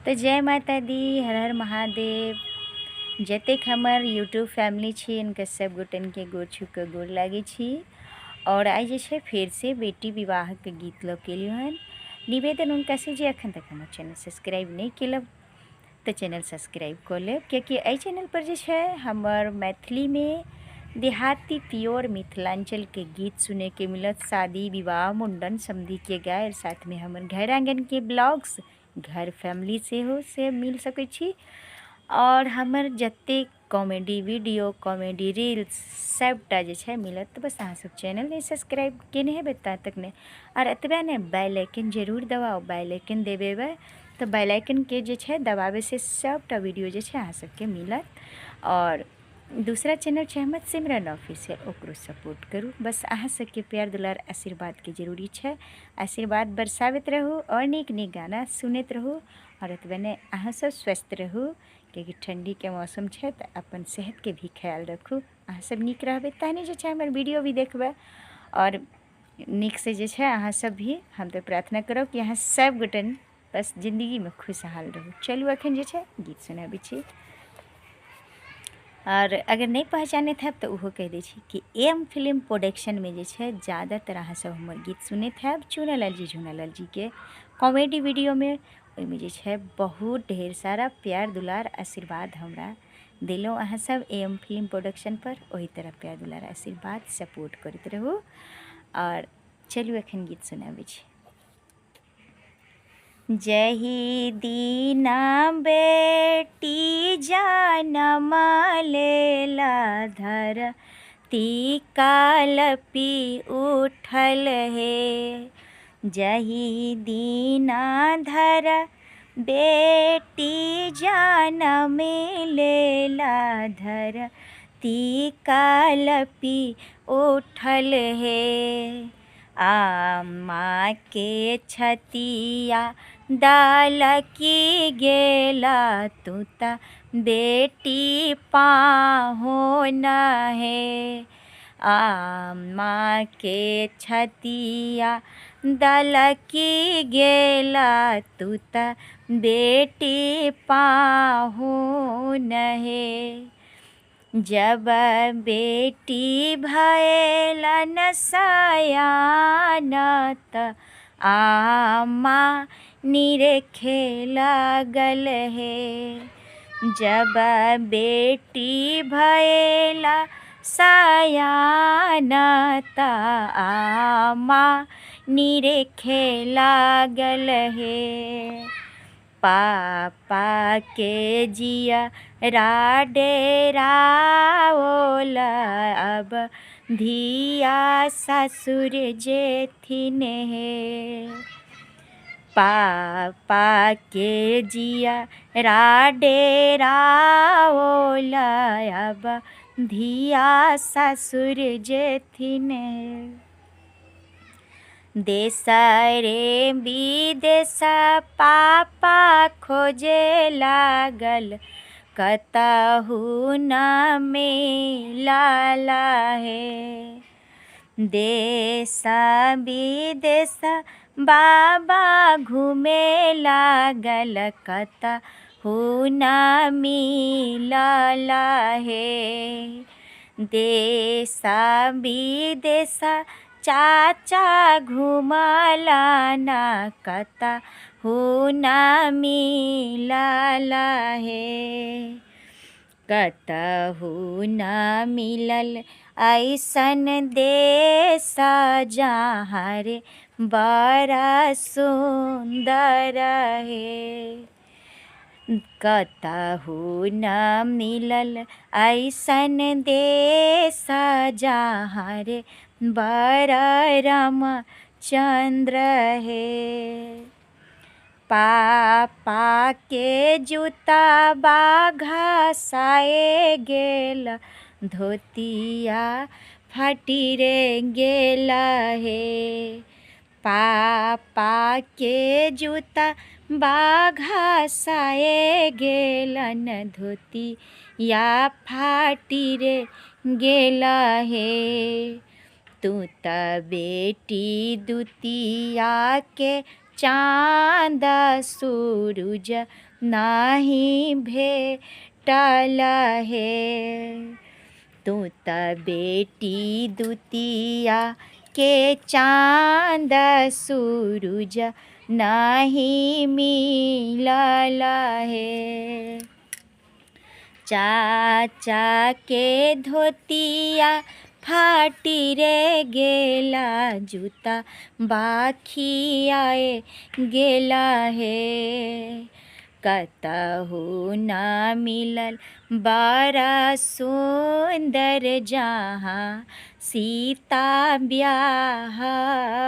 तो जय माता दी, हर हर महादेव। जतेक हमर यूट्यूब फैमिली छी इनके सब गोटन के गोर छू के गोर लागे छी। और आई जे छे फिर से बेटी विवाह के गीत लो के लिए हन निवेदन उनका से जे अखन तक हमर चैनल सब्सक्राइब नहीं केलब तो चैनल सब्सक्राइब कर लेब, क्योंकि एहि चैनल पर जे छे हमर मैथिली में देहाती प्योर मिथिलांचल के गीत सुने के मिलत। शादी विवाह मुंडन समधी के गाय, साथ में हमर घर आंगन के ब्लॉग्स घर फैमिली से हो से मिल सके छी। और हमर जते कॉमेडी वीडियो कॉमेडी रील्स सबटा जे छे मिलत। तो बस अहाँ सब चैनल नहीं सब्सक्राइब केने हेबे ता तक ने, और एतबे ने बेल आइकन जरूर दबाओ। बेल आइकन देबेबे तो बेल आइकन के जे छे दबावे से सबटा वीडियो जे छे अहाँ सबके मिलत। और दूसरा चैनल छे हमर सिमरन ऑफिशियल, ओकरो सपोर्ट करूँ। बस अहाँ सबके प्यार दुलार आशीर्वाद के जरूरी छे। आशीर्वाद बरसावत रहू और नीक नीक गाना सुनत रहू। और एतबे ने अहाँ सब स्वस्थ रहू, क्योंकि ठंडी के मौसम छे तो अपन सेहत के भी ख्याल रखू। अहाँ सब नीक रहबे तहने जे छे हमर वीडियो भी देखबे और नीक से जे छे अहाँ सब भी। हम तो प्रार्थना करब कि अहाँ सब गोटन बस जिंदगी में खुशहाल रहू। चलू अखन जे छे गीत सुनाबी छी। और अगर नहीं पहचाने थे तो वो कह दी कि एम फिल्म प्रोडक्शन में जे छे ज़्यादातर अहाँ सब हमर गीत सुने थे चूनालाल जी के कॉमेडी वीडियो में। ओइमे जे छे बहुत ढेर सारा प्यार दुलार आशीर्वाद हमरा दिलो अहाँ सब एम फिल्म प्रोडक्शन पर। वही तरह प्यार दुलार आशीर्वाद सपोर्ट करते रहू। और चलू एखन गीत सुनाबी छी। जही दीना बेटी जनम लेला धरती कालपी उठल हे। जही दीना धर बेटी जनम लेला धरती कालपी उठल हे। आमा के छतिया डाल की गेला तुता बेटी पाहुन है। आमा के छतिया डाल की गेला तुता बेटी पाहुन है। जब बेटी भैलन सयान त आमा निरेखे लागल है। जब बेटी भैला सयान त आमा निरेखे लागल है। पापा के जिया डेरा ओला अब धिया ससुर जेथिन है। पापा के जिया डेरा ओला अब धिया ससुर जेथिन है। देश रे विदेश पापा खोजे लागल कतहु न मिलला है। देश विदेश बाबा घूमे लागल कतहु न मिलला है। देश विदेश चाचा घुमला ना कतहु न मिलला है। कतहु न मिलल ऐसन देश जहाँ रे बड़ा सुंदर है। कतहु न मिलल ऐसन देश जहाँ रे बड़ा रामचंद्र है। पापा के जूता बाघा साए गेल धोतिया फटी रे गेला है। पापा के जूता बाघा साए गेलन धोतिया फाटी रे गेला है। तू त बेटी दुतिया के चांद सूरज नाही भेटल हे। तू त बेटी दुतिया के चांद सूरज नाही मिलल हे। चाचा के धोतिया फाटी रे गेला, जूता बाखियाए गेला हे। कतहु ना मिलल बड़ा सुंदर, जहाँ सीता ब्याह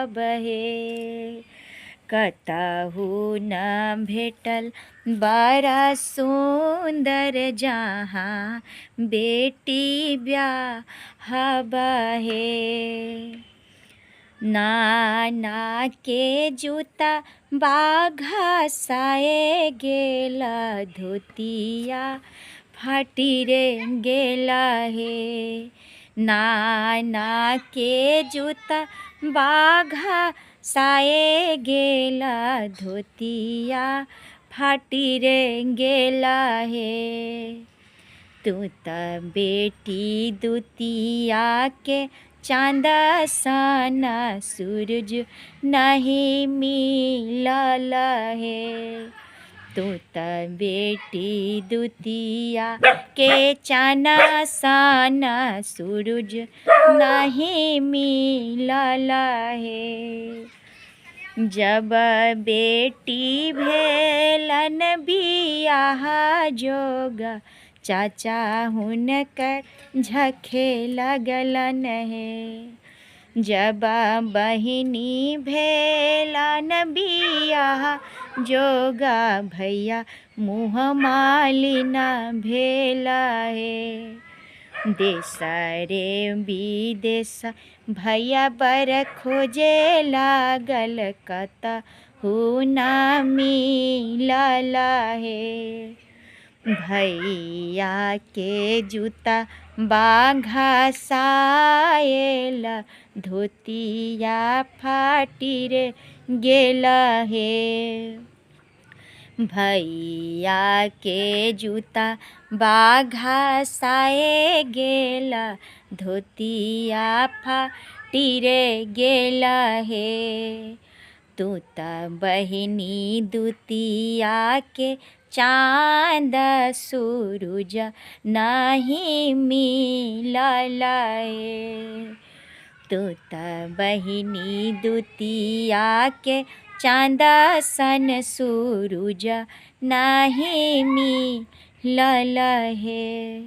बहे। कतहु न भेटल बड़ा सुंदर, जहाँ बेटी ब्याह बहे। नाना के जूता बाघा साए गेला, धोतिया फाटी रे गेला हे। नाना के जूता बाघा साए गेला, धोतिया फाटी रे गेला हे। तू त बेटी दुतिया के चांद सन सूरज नहीं मिलल हे। तू त बेटी दुतिया के चांद सन सूरज नहीं मिलल हे। जब बेटी भेलन बियाह जोगा, चाचा हुनकर झखे लगलन हे। जब बहिनी भेलन बियाह जोगा, भैया मुँह मालिन भेल हे। देश रे विदेश भैया बर खोजे लागल, कतहु ना मिलल हे। भैया के जूता बाघा साएल, धोतिया फाटी रे गेल हे। भैया के जूता बाघा साए गेला, धोतिया फाटी रे गेला हे। तू त बहिनी दुतिया के चांद सूरज नहीं मिलल हे। तू त बहिनी दुतिया के चांद सन सूरज नहीं मिलल हे।